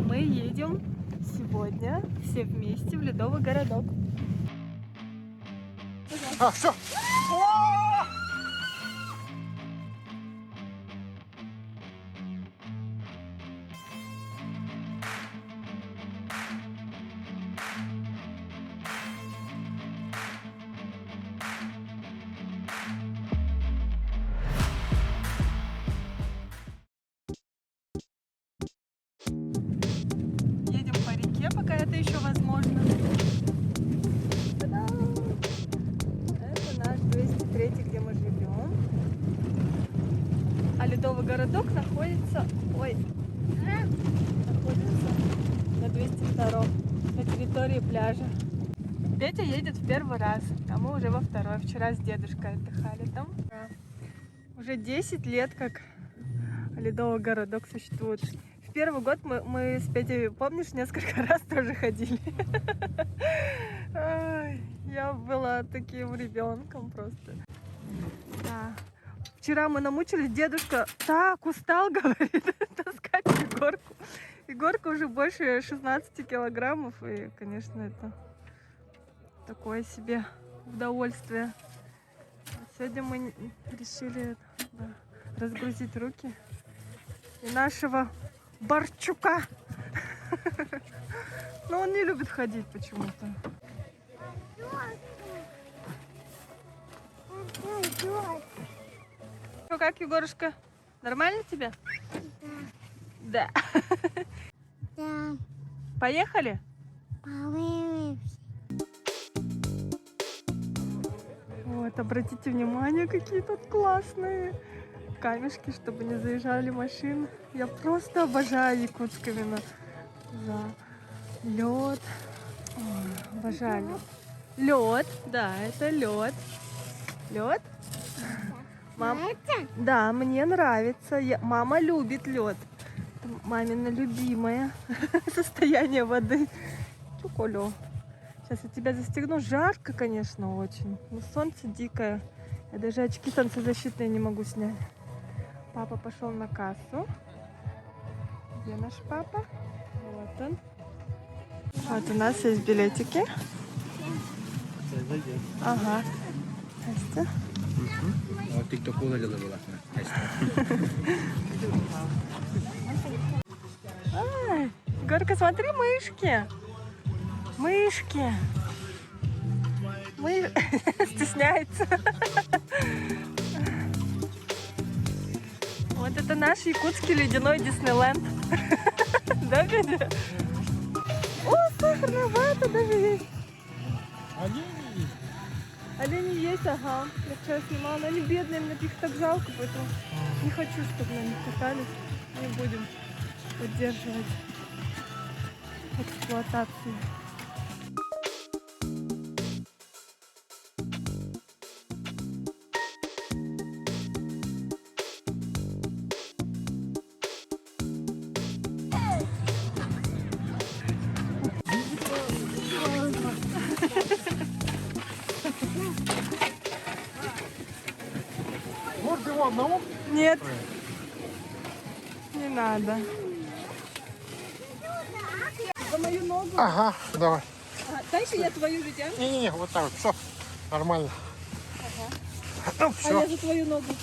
Мы едем сегодня все вместе в Ледовый городок. Все. Едем по реке, пока это еще возможно. Та-дам! Это наш 203, где мы живем. А Ледовый городок находится, находится на 202, на территории пляжа. Петя едет в первый раз, а мы уже во второй. Вчера с дедушкой отдыхали там. Уже 10 лет, как Ледовый городок существует. В первый год мы с Петей, помнишь, несколько раз тоже ходили. Ой, я была таким ребенком просто. Да. Вчера мы намучились, дедушка так устал, говорит, таскать Егорку. Егорка уже больше 16 килограммов, и, конечно, это такое себе удовольствие. Сегодня мы решили разгрузить руки и нашего Борчука. Но он не любит ходить почему-то. Ну как, Егорушка? Нормально тебе? Да. Да. Поехали? Вот, обратите внимание, какие тут классные камешки, чтобы не заезжали машины. Я просто обожаю якутское вино. Да. Лед. Обожаю лед. Лед, да, это лед. Лед? Мам... Да, мне нравится. Мама любит лед. Мамина любимое состояние воды. Чуколё. Сейчас я тебя застегну. Жарко, конечно, очень. Но солнце дикое. Я даже очки солнцезащитные не могу снять. Папа пошел на кассу. Где наш папа? Вот он. Вот у нас есть билетики. Ага. Настя. TikTok-уда была. Ай, Горка, смотри, мышки. Мышки. Стесняется. Вот это наш якутский ледяной Диснейленд. Да, Петя? О, сахарная вата даже есть. Олени есть, ага. Я вчера снимала, но они бедные, мне их так жалко, поэтому не хочу, чтобы на них катались. Не будем поддерживать эксплуатацию. Может, его одного? Нет, не надо. За мою ногу. Ага, давай. Дальше я твою же тяну. Не-не-не, вот так вот, все. Нормально. Ага. Ну, А все, я за твою ногу.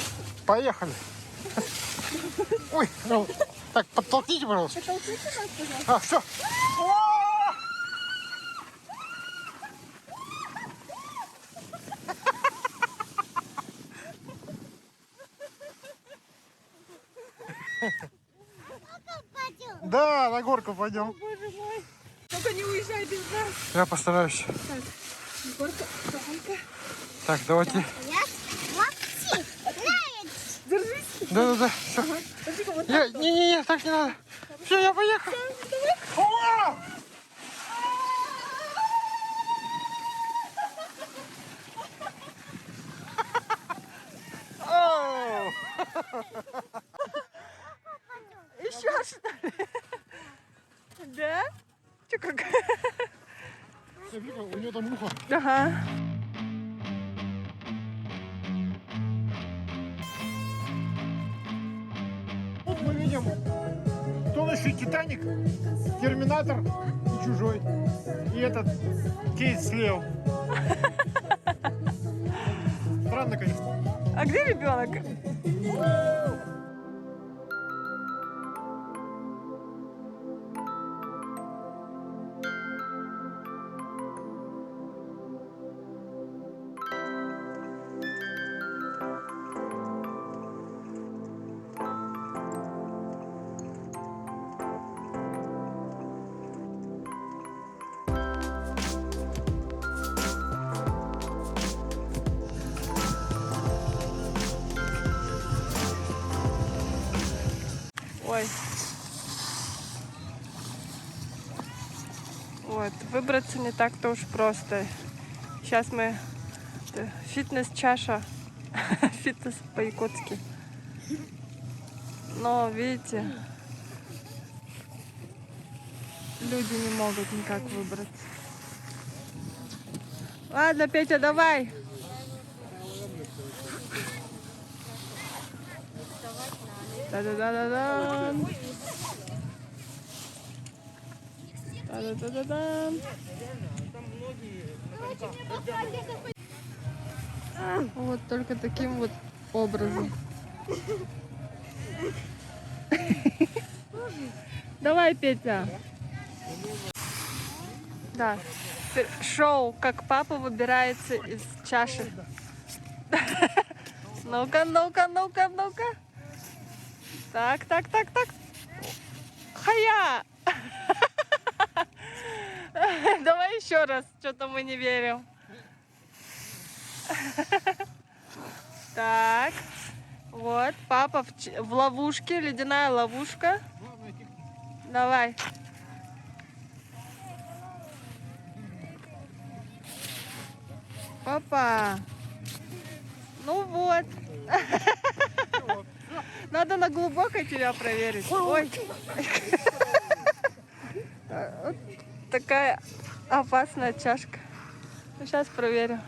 поехали. Ой, ну, так, подтолкните, пожалуйста. Потолкните нас, пожалуйста. Все. Да, на горку пойдем. Боже мой. Только не уезжай без нас. Я постараюсь. Так, Егорка, Романка. Так, давайте. Держись. Да-да-да, все. Подожди-ка, вот так. Не-не-не, так не надо. Все, я поехал. О! О! Еще что ли? Да? Че как? Смотри-ка, у него там ухо. Ага. Вот мы видим, кто еще Титаник, Терминатор и Чужой. И этот Кейт слева. Странно, конечно. А где ребенок? Ой. Вот, выбраться не так-то уж просто. Сейчас мы... Фитнес-чаша. Фитнес по-якутски. Но, видите, люди не могут никак выбраться. Ладно, Петя, давай. Да-да-да-да-да. Да-да-да-да-да. Вот только таким вот образом. Давай, Петя. Да. Шоу, как папа выбирается из чаши. Ну-ка, ну-ка, ну-ка, ну-ка. Так, так, так, так. Хая! Давай еще раз, что-то мы не верим. Так, вот, папа в ловушке, ледяная ловушка. Давай. Папа. Ну вот. Надо на глубокой тебя проверить. Ой. Вот такая опасная чашка. Ну, сейчас проверим.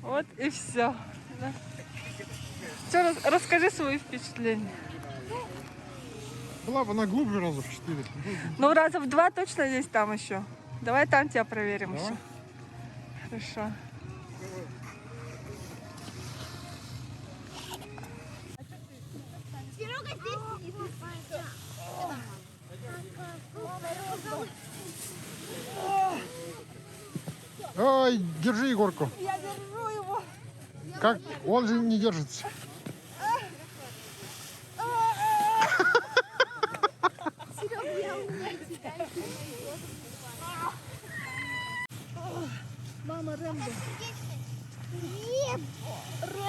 Вот и все. Что, расскажи свои впечатления. Была бы она глубже раза в 4. Ну, раза в 2 точно есть там еще. Давай там тебя проверим Давай. еще. Хорошо. Серега здесь сидит. Ой, держи Егорку. Я держу его. Как? Он же не держится. Серега, я умею тебя. Мама Рэмбо.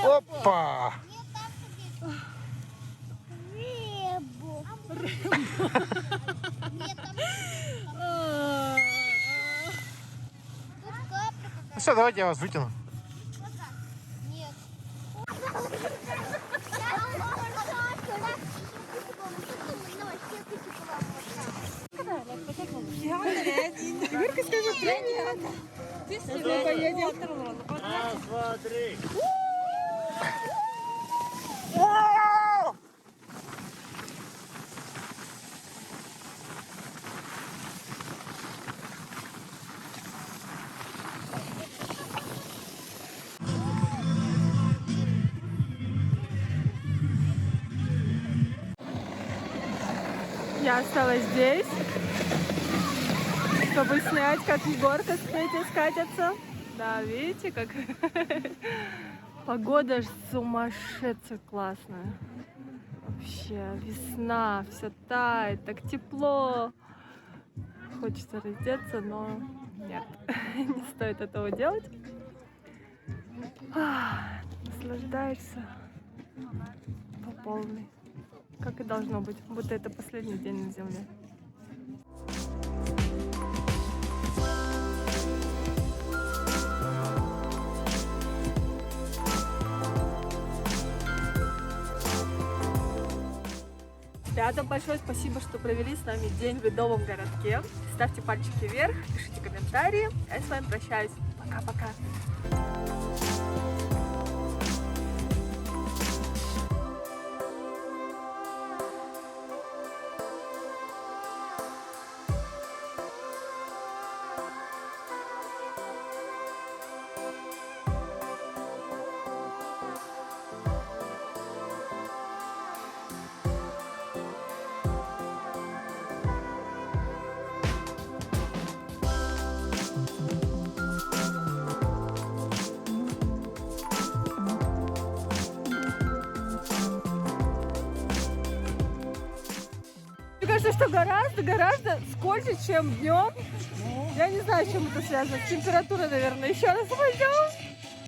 Опа! Рэмбо. Ну все, давайте я вас вытяну. Нет. Юрка, скажи привет. Ты с ним поедем. Раз, два, три. Я осталась здесь, чтобы снять, как Егорка с Петей скатятся. Да, видите, как погода ж сумасшедшая классная. Вообще, весна, все тает, так тепло. Хочется раздеться, но нет, не стоит этого делать. Наслаждаешься по полной. Как и должно быть, будто это последний день на земле. Ребята, большое спасибо, что провели с нами день в Ледовом городке. Ставьте пальчики вверх, пишите комментарии. Я с вами прощаюсь. Пока-пока. Мне кажется, что гораздо скользче, чем днем. Я не знаю, с чем это связано. С температурой, наверное. Еще раз пойдем.